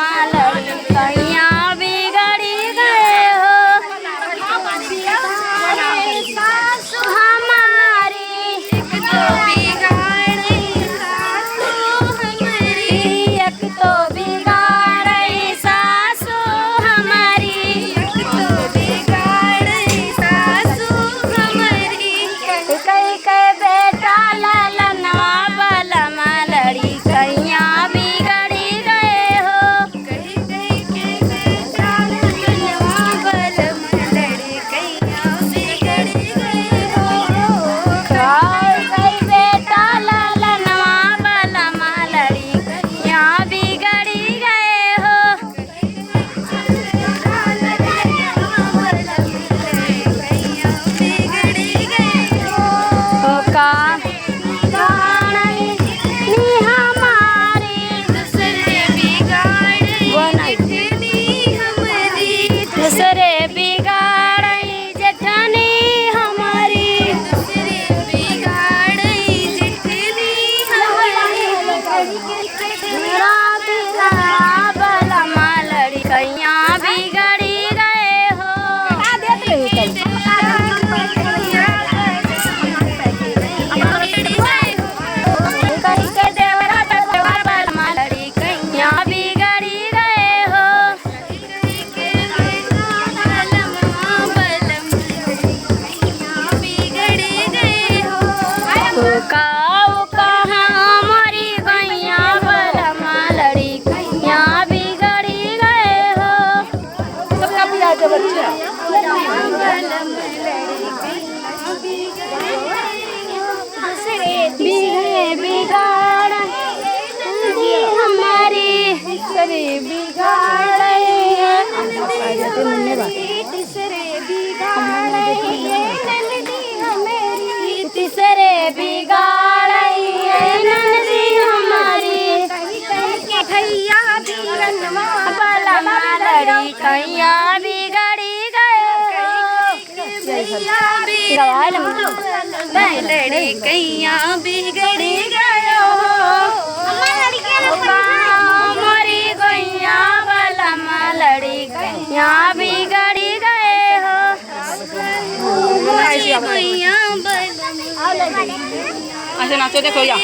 बलमा लड़ी कैया बिगड़ी गए हो। सासु हमारी एक तो बिगाड़ी सासु हमारी, एक तो बिगाड़ी सासु हमारी, एक तो बिगाड़ी सासु हमारी। कई कई बेटा ललनवा बलमा लड़ी कैया बिगड़ी गए हो। कई कई के बेटा ललनवा बलमा लड़ी कैया बिगड़ी गए हो। कई कई बेटा ललनवा बलमा लड़ी कैया बिगड़ी गए हो। का हमारी दूसरे बिगाड़ी हमारी, दूसरे बिगाड़ी जेठनी हमारी, दूसरे बिगाड़ी जेठनी हमारी। बलमा लड़ी कैया बिगड़ी गए हो। काऊ कहाँ मरी गैया बलमा लड़ी कैया बिगड़ी गए हो। सबका भी आगे बच्चे बिगाड़ हमारी, दूसरे बिगाड़ तीसरे बिगाड़ी नंदी हमारी। भैया बलमा लड़ी कैया बिगड़ी गए हो। लड़ी कैया बिगड़ी गए हो। मरी गैया बलमा लड़ी कैया बिगड़ी गए हो। ऐसे नाचो देखो या।